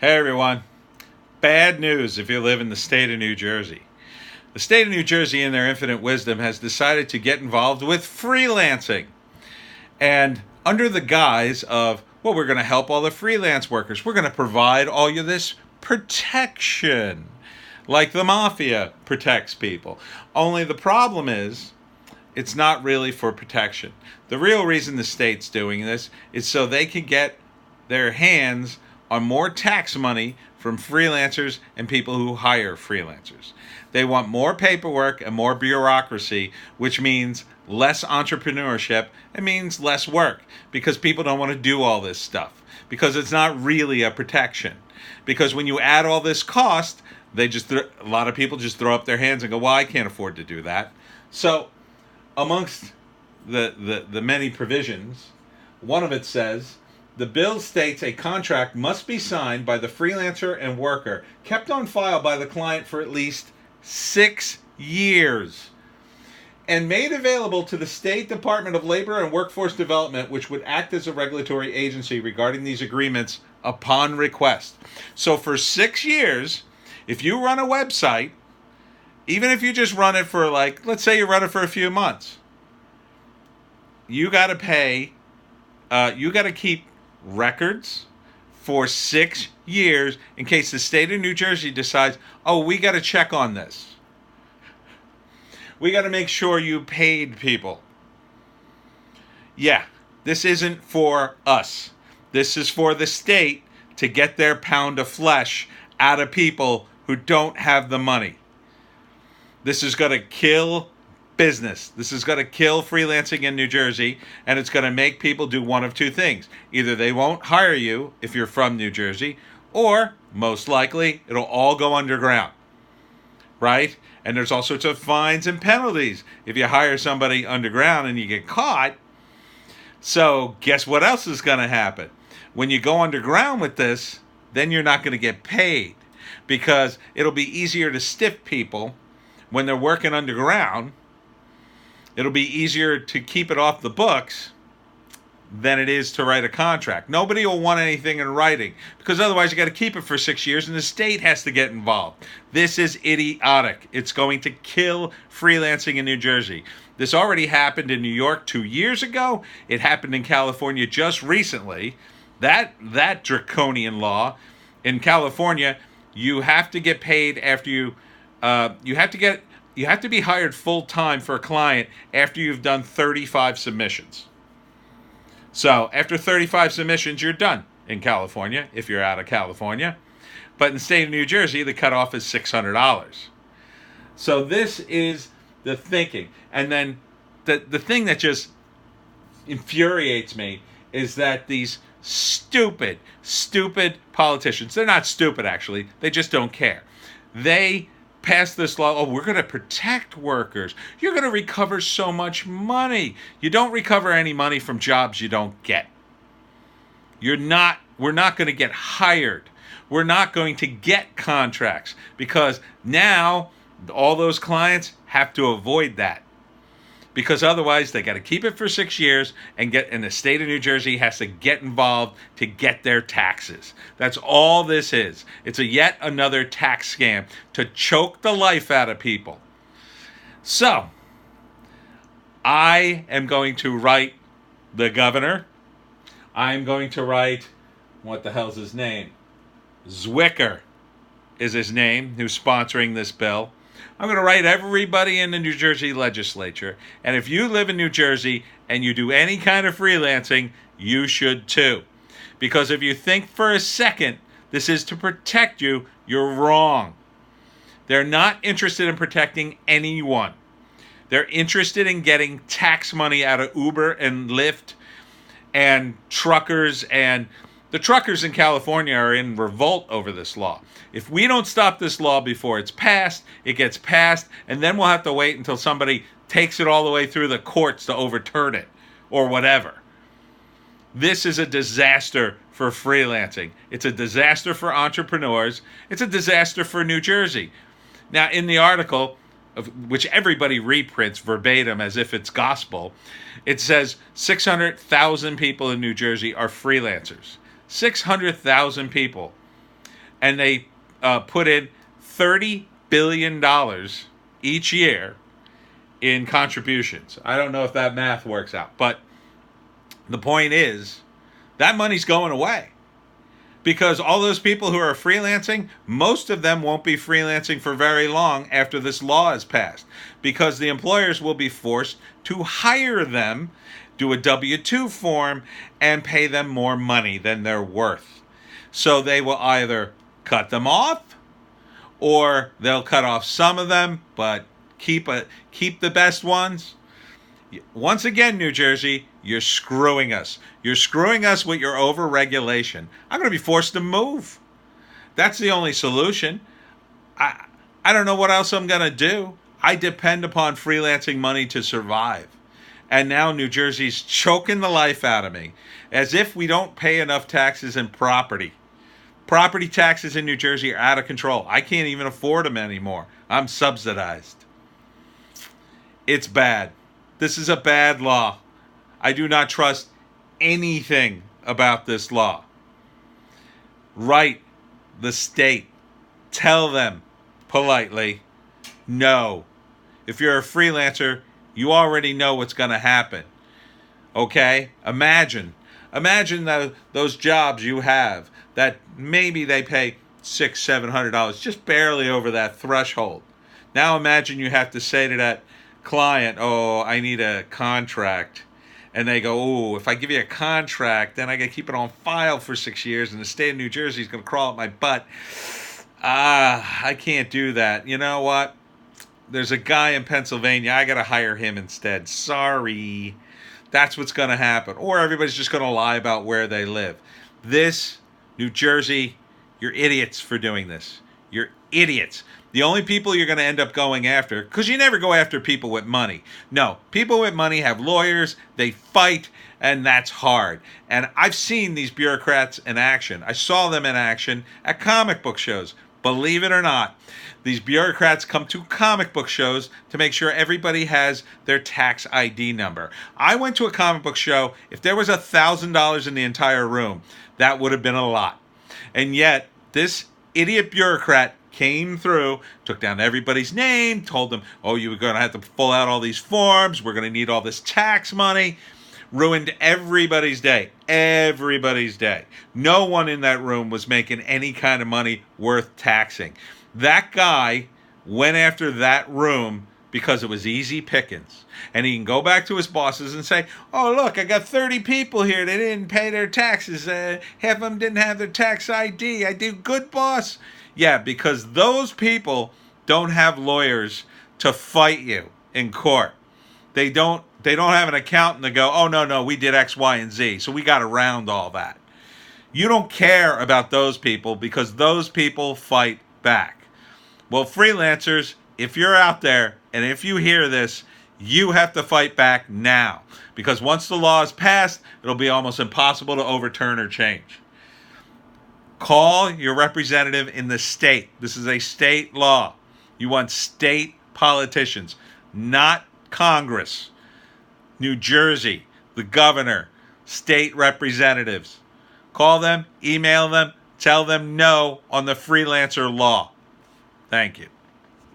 Hey everyone. Bad news if you live in the state of New Jersey. The state of New Jersey, in their infinite wisdom, has decided to get involved with freelancing. And under the guise of, well, we're going to help all the freelance workers, we're going to provide all you this protection, like the mafia protects people. Only the problem is, it's not really for protection. The real reason the state's doing this is so they can get their hands on more tax money from freelancers and people who hire freelancers. They want more paperwork and more bureaucracy, which means less entrepreneurship and means less work because people don't want to do all this stuff because it's not really a protection. Because when you add all this cost, a lot of people just throw up their hands and go, well, I can't afford to do that. So amongst the many provisions, one of it says, the bill states a contract must be signed by the freelancer and worker, kept on file by the client for at least 6 years, and made available to the State Department of Labor and Workforce Development, which would act as a regulatory agency regarding these agreements upon request. So for 6 years, if you run a website, even if you just run it for let's say you run it for a few months, you got to pay, you got to keep records for 6 years in case the state of New Jersey decides, oh, we got to check on this. We got to make sure you paid people. Yeah, this isn't for us. This is for the state to get their pound of flesh out of people who don't have the money. This is going to kill business. This is going to kill freelancing in New Jersey, and it's going to make people do one of two things. Either they won't hire you if you're from New Jersey, or most likely it'll all go underground, right? And there's all sorts of fines and penalties if you hire somebody underground and you get caught. So guess what else is going to happen? When you go underground with this, then you're not going to get paid because it'll be easier to stiff people when they're working underground. It'll be easier to keep it off the books than it is to write a contract. Nobody will want anything in writing because otherwise you got to keep it for 6 years and the state has to get involved. This is idiotic. It's going to kill freelancing in New Jersey. This already happened in New York 2 years ago. It happened in California just recently. That draconian law in California, you have to get paid after you have to be hired full-time for a client after you've done 35 submissions. So after 35 submissions, you're done in California, if you're out of California. But in the state of New Jersey, the cutoff is $600. So this is the thinking. And then the thing that just infuriates me is that these stupid politicians, they're not stupid actually, they just don't care. They pass this law, oh, we're going to protect workers. You're going to recover so much money. You don't recover any money from jobs you don't get. We're not going to get hired. We're not going to get contracts because now all those clients have to avoid that. Because otherwise they got to keep it for 6 years and the state of New Jersey has to get involved to get their taxes. That's all this is. It's a yet another tax scam to choke the life out of people. So, I am going to write the governor. I'm going to write, what the hell's his name? Zwicker is his name, who's sponsoring this bill. I'm going to write everybody in the New Jersey legislature. And if you live in New Jersey and you do any kind of freelancing, you should too. Because if you think for a second this is to protect you, you're wrong. They're not interested in protecting anyone. They're interested in getting tax money out of Uber and Lyft and truckers, and the truckers in California are in revolt over this law. If we don't stop this law before it's passed, it gets passed, and then we'll have to wait until somebody takes it all the way through the courts to overturn it or whatever. This is a disaster for freelancing. It's a disaster for entrepreneurs. It's a disaster for New Jersey. Now, in the article, which everybody reprints verbatim as if it's gospel, it says 600,000 people in New Jersey are freelancers. 600,000 people. and they put in $30 billion each year in contributions. I don't know if that math works out, but the point is that money's going away. Because all those people who are freelancing, most of them won't be freelancing for very long after this law is passed. Because the employers will be forced to hire them, do a W-2 form, and pay them more money than they're worth. So they will either cut them off, or they'll cut off some of them, but keep the best ones. Once again, New Jersey, you're screwing us. You're screwing us with your overregulation. I'm going to be forced to move. That's the only solution. I don't know what else I'm going to do. I depend upon freelancing money to survive. And now New Jersey's choking the life out of me, as if we don't pay enough taxes and property. Property taxes in New Jersey are out of control. I can't even afford them anymore. I'm subsidized. It's bad. This is a bad law. I do not trust anything about this law. Write the state. Tell them politely, no. If you're a freelancer, you already know what's going to happen. Okay? Imagine those jobs you have that maybe they pay $600-700, just barely over that threshold. Now imagine you have to say to that client, oh, I need a contract. And they go, oh, if I give you a contract, then I got to keep it on file for 6 years, and the state of New Jersey is going to crawl up my butt. I can't do that. You know what? There's a guy in Pennsylvania. I got to hire him instead. Sorry. That's what's going to happen. Or everybody's just going to lie about where they live. This, New Jersey, you're idiots for doing this. You're idiots. The only people you're going to end up going after, because you never go after people with money. No, people with money have lawyers, they fight, and that's hard. And I've seen these bureaucrats in action. I saw them in action at comic book shows. Believe it or not, these bureaucrats come to comic book shows to make sure everybody has their tax ID number. I went to a comic book show. If there was $1,000 in the entire room, that would have been a lot. And yet, this idiot bureaucrat came through, took down everybody's name, told them, oh, you're going to have to fill out all these forms, we're going to need all this tax money. Ruined everybody's day. Everybody's day. No one in that room was making any kind of money worth taxing. That guy went after that room because it was easy pickings. And he can go back to his bosses and say, oh, look, I got 30 people here. They didn't pay their taxes. Half of them didn't have their tax ID. I do good, boss. Yeah, because those people don't have lawyers to fight you in court. They don't have an accountant to go, oh, no, we did X, Y, and Z, so we got around all that. You don't care about those people because those people fight back. Well, freelancers, if you're out there and if you hear this, you have to fight back now. Because once the law is passed, it'll be almost impossible to overturn or change. Call your representative in the state. This is a state law. You want state politicians, not Congress. New Jersey, the governor, state representatives. Call them, email them, tell them no on the freelancer law. Thank you.